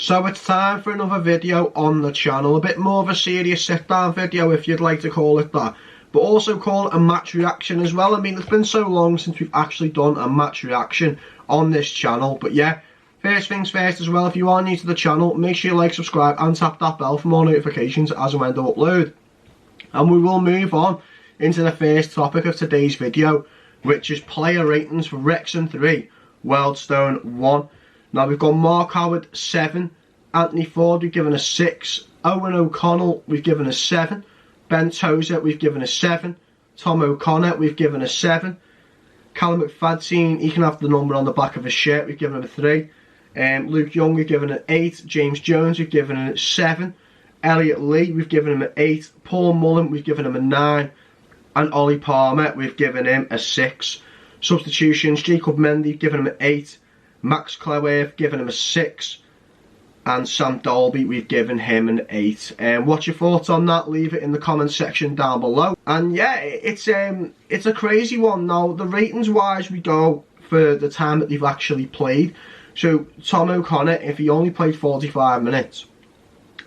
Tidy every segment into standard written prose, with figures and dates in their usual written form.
So it's time for another video on the channel, a bit more of a serious sit down video if you'd like to call it that, but also call it a match reaction as well. I mean, it's been so long since we've actually done a match reaction on this channel, but yeah, first things first as well, if you are new to the channel, make sure you like, subscribe and tap that bell for more notifications as and when they upload. And we will move on into the first topic of today's video, which is player ratings for Wrexham 3, Wealdstone 1. Now we've got Mark Howard 7, Anthony Ford we've given a 6, Owen O'Connell we've given a 7, Ben Tozer we've given a 7, Tom O'Connor we've given a 7, Callum McFadden, he can have the number on the back of his shirt, we've given him a 3, Luke Young we've given an 8, James Jones we've given a 7, Elliot Lee we've given him an 8, Paul Mullen we've given him a 9, and Ollie Palmer we've given him a 6. Substitutions, Jacob Mendy given him an 8, Max Cleworth given him a 6, and Sam Dolby we've given him an 8. What's your thoughts on that? Leave it in the comment section down below. And yeah, it's a crazy one. Now the ratings wise, we go for the time that they've actually played. So Tom O'Connor, if he only played 45 minutes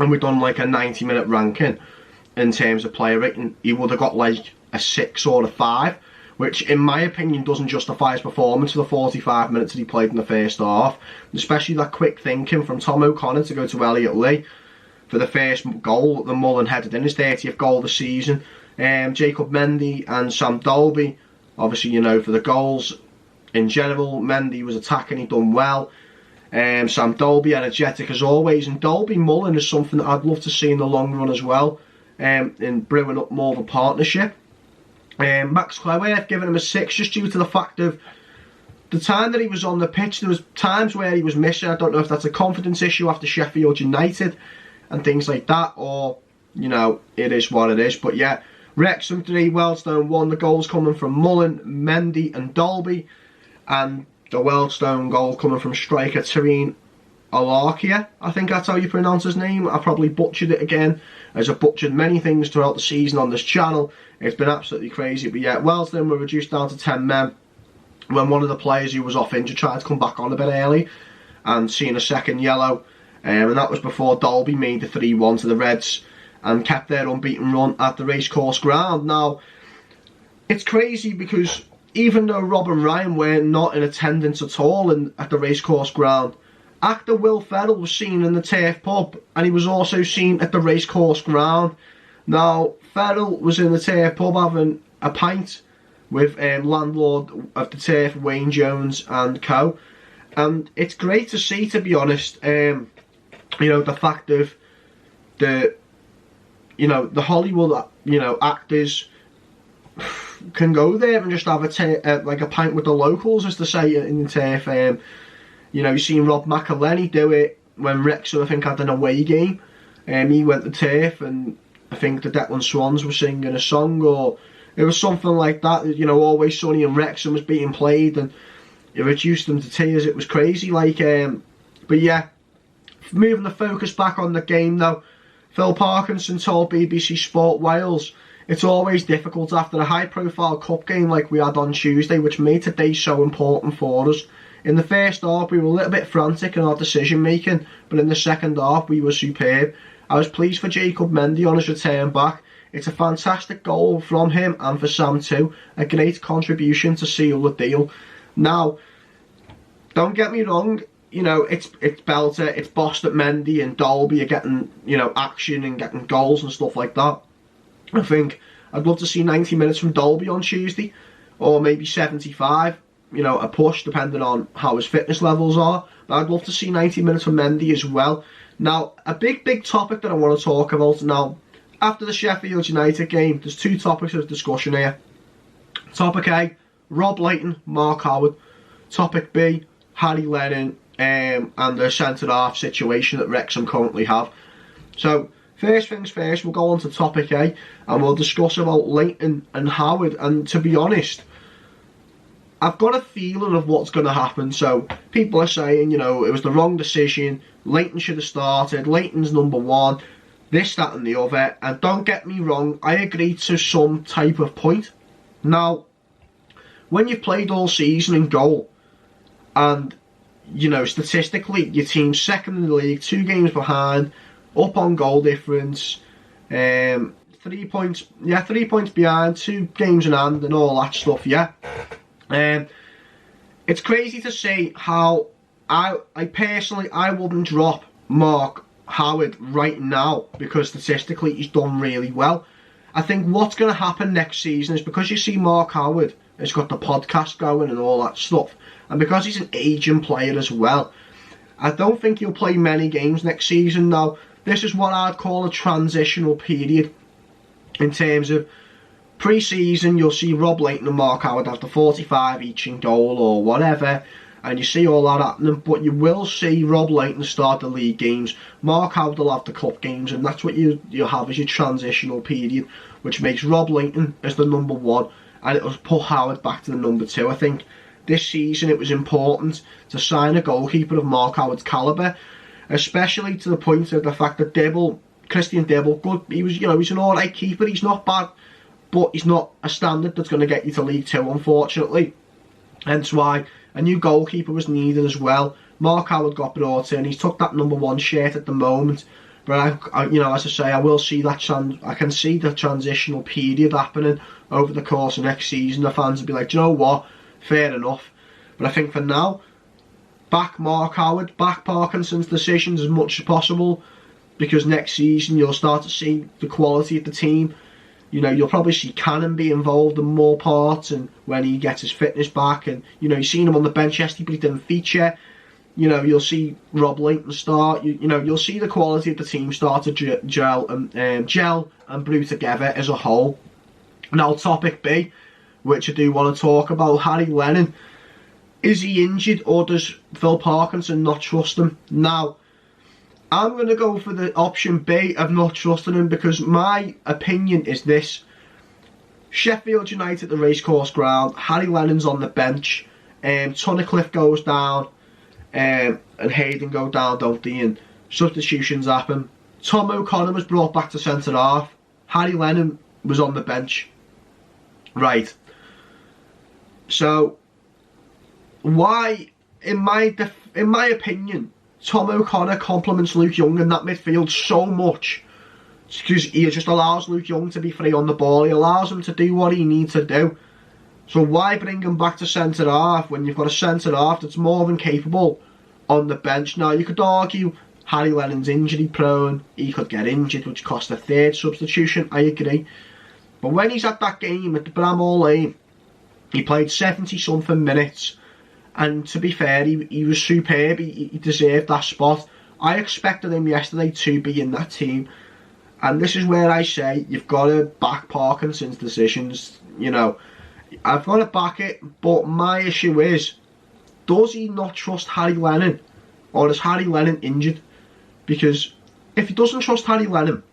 and we've done like a 90-minute ranking in terms of player rating, he would have got like a 6 or a 5, which in my opinion doesn't justify his performance for the 45 minutes that he played in the first half, especially that quick thinking from Tom O'Connor to go to Elliot Lee for the first goal that Mullen headed in, his 30th goal of the season. Jacob Mendy and Sam Dolby, obviously, you know, for the goals in general. Mendy was attacking, he done well. Sam Dolby energetic as always, and Dolby Mullen is something that I'd love to see in the long run as well, in brewing up more of a partnership. Max Cleworth giving him a 6 just due to the fact of the time that he was on the pitch. There was times where he was missing. I don't know if that's a confidence issue after Sheffield United and things like that, or, you know, it is what it is. But yeah, Wrexham 3, Wealdstone 1. The goals coming from Mullen, Mendy and Dolby, and the Wealdstone goal coming from striker Tareen Alarkia, I think that's how you pronounce his name. I probably butchered it again, as I've butchered many things throughout the season on this channel. It's been absolutely crazy. But yeah, Wealdstone were reduced down to 10 men when one of the players who was off injured tried to come back on a bit early and seen a second yellow, and that was before Dolby made the 3-1 to the Reds and kept their unbeaten run at the Racecourse ground. Now, it's crazy because even though Rob and Ryan were not in attendance at all at the Racecourse ground, actor Will Ferrell was seen in the Turf pub, and he was also seen at the Racecourse ground. Now, Ferrell was in the Turf pub having a pint with landlord of the Turf, Wayne Jones and co. And it's great to see, to be honest, you know, the fact of the Hollywood, you know, actors can go there and just have like a pint with the locals, as to say, in the Turf. You know, you've seen Rob McElhenney do it when Wrexham, I think, had an away game. He went to Turf, and I think the Declan Swans were singing a song, or it was something like that. You know, Always Sunny in Wrexham was being played, and it reduced them to tears. It was crazy, like, but yeah, moving the focus back on the game though, Phil Parkinson told BBC Sport Wales, it's always difficult after a high-profile cup game like we had on Tuesday, which made today so important for us. In the first half, we were a little bit frantic in our decision-making, but in the second half, we were superb. I was pleased for Jacob Mendy on his return back. It's a fantastic goal from him and for Sam too. A great contribution to seal the deal. Now, don't get me wrong, you know, it's belter, it's bossed at Mendy and Dolby are getting, you know, action and getting goals and stuff like that. I think I'd love to see 90 minutes from Dolby on Tuesday, or maybe 75. You know, a push depending on how his fitness levels are. But I'd love to see 90 minutes from Mendy as well. Now, a big topic that I want to talk about now, after the Sheffield United game, there's two topics of discussion here. Topic A, Rob Layton, Mark Howard. Topic B, Harry Lennon and the centre-half situation that Wrexham currently have. So, first things first, we'll go on to topic A, and we'll discuss about Layton and Howard. And to be honest, I've got a feeling of what's going to happen. So people are saying, you know, it was the wrong decision, Layton should have started, Layton's number one, this, that and the other. And don't get me wrong, I agree to some type of point. Now, when you've played all season in goal and you know, statistically, your team's second in the league, 2 games behind, up on goal difference, 3 points, 3 points behind, 2 games in hand, and all that stuff. It's crazy to see how I personally wouldn't drop Mark Howard right now, because statistically he's done really well. I think what's going to happen next season is, because you see Mark Howard has got the podcast going and all that stuff, and because he's an aging player as well, I don't think he'll play many games next season. Now, this is what I'd call a transitional period in terms of pre-season. You'll see Rob Layton and Mark Howard have the 45 each in goal or whatever, and you see all that happening, but you will see Rob Layton start the league games, Mark Howard will have the cup games, and that's what you'll have as your transitional period, which makes Rob Layton as the number 1, and it'll put Howard back to the number 2. I think this season it was important to sign a goalkeeper of Mark Howard's calibre, especially to the point of the fact that Christian Dibble, good, he's an alright keeper, he's not bad, but he's not a standard that's going to get you to League 2, unfortunately. Hence why a new goalkeeper was needed as well. Mark Howard got brought in. He's took that number 1 shirt at the moment, but as I say, I will see that I can see the transitional period happening over the course of next season. The fans will be like, do you know what? Fair enough. But I think for now, back Mark Howard, back Parkinson's decisions as much as possible, because next season you'll start to see the quality of the team. You know, you'll probably see Cannon be involved in more parts, and when he gets his fitness back, and you've seen him on the bench yesterday, but he didn't feature. You'll see Rob Layton start. You'll see the quality of the team start to gel and brew together as a whole. Now, topic B, which I do want to talk about, Harry Lennon. Is he injured, or does Phil Parkinson not trust him? Now, I'm going to go for the option B of not trusting him, because my opinion is this. Sheffield United at the Racecourse ground, Harry Lennon's on the bench, Tunnicliffe goes down, and Hayden go down, don't they, and substitutions happen. Tom O'Connor was brought back to centre half, Harry Lennon was on the bench. Right. So, why, in my opinion, Tom O'Connor compliments Luke Young in that midfield so much, because he just allows Luke Young to be free on the ball. He allows him to do what he needs to do. So why bring him back to centre half when you've got a centre half that's more than capable on the bench? Now, you could argue Harry Lennon's injury prone, he could get injured, which cost a 3rd substitution, I agree. But when he's at that game at the Bramall Lane, he played 70 something minutes. And to be fair, he was superb. He deserved that spot. I expected him yesterday to be in that team. And this is where I say you've got to back Parkinson's decisions. I've got to back it. But my issue is, does he not trust Harry Lennon? Or is Harry Lennon injured? Because if he doesn't trust Harry Lennon,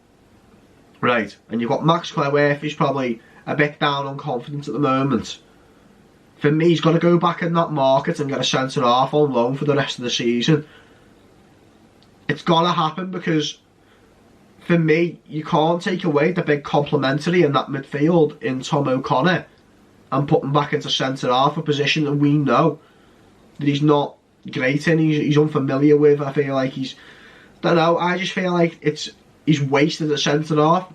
right, and you've got Max Cleworth, who's probably a bit down on confidence at the moment. For me, he's got to go back in that market and get a centre half on loan for the rest of the season. It's got to happen, because for me, you can't take away the big complementary in that midfield in Tom O'Connor and put him back into centre half, a position that we know that he's not great in, he's unfamiliar with. I feel like I just feel like he's wasted at centre half.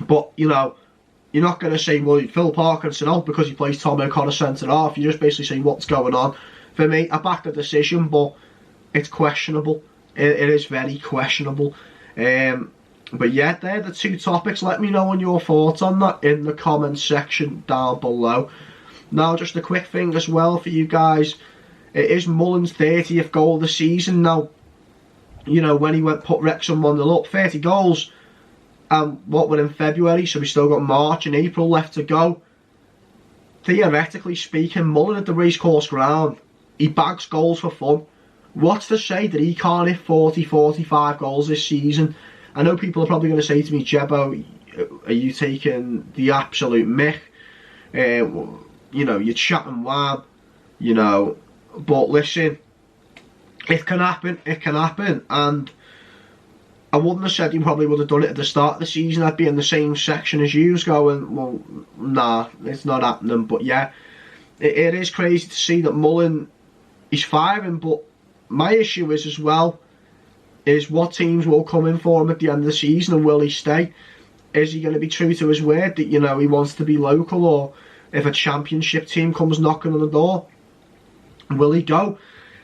But, you're not going to say, well, Phil Parkinson out because he plays Tom O'Connor centre half. You just basically say what's going on. For me, I back the decision, but it's questionable. It is very questionable. But yeah, they're the 2 topics. Let me know on your thoughts on that in the comments section down below. Now, just a quick thing as well for you guys. It is Mullen's 30th goal of the season. Now, when he put Wrexham 1-0 up, 30 goals. What, we're in February, so we've still got March and April left to go. Theoretically speaking, Mullen at the Racecourse ground, he bags goals for fun. What's to say that he can't hit 40, 45 goals this season? I know people are probably going to say to me, Jebbo, are you taking the absolute mick? You're chatting wham, but listen, it can happen, and I wouldn't have said he probably would have done it at the start of the season. I'd be in the same section as you, going, well, nah, it's not happening. But yeah, it is crazy to see that Mullen, he's firing. But my issue is as well is what teams will come in for him at the end of the season, and will he stay? Is he going to be true to his word that, you know, he wants to be local, or if a championship team comes knocking on the door, will he go?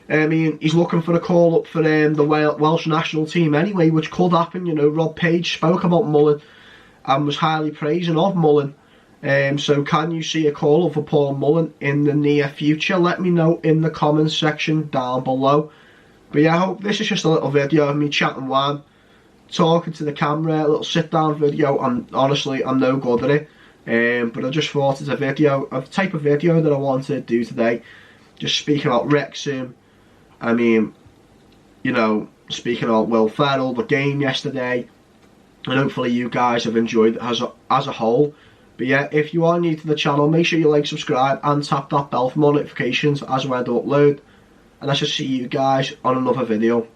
I mean, he's looking for a call up for the Welsh national team anyway, which could happen. You know, Rob Page spoke about Mullin and was highly praising of Mullin. So can you see a call up for Paul Mullin in the near future? Let me know in the comments section down below. But yeah, I hope this is just a little video of me chatting wine, talking to the camera, a little sit down video, and honestly I'm no good at it. But I just thought it's a type of video that I wanted to do today. Just speaking about Wrexham. I mean, you know, speaking about Will Ferrell, the game yesterday, and hopefully you guys have enjoyed it as a whole. But yeah, if you are new to the channel, make sure you like, subscribe, and tap that bell for more notifications as and when I upload. And I shall see you guys on another video.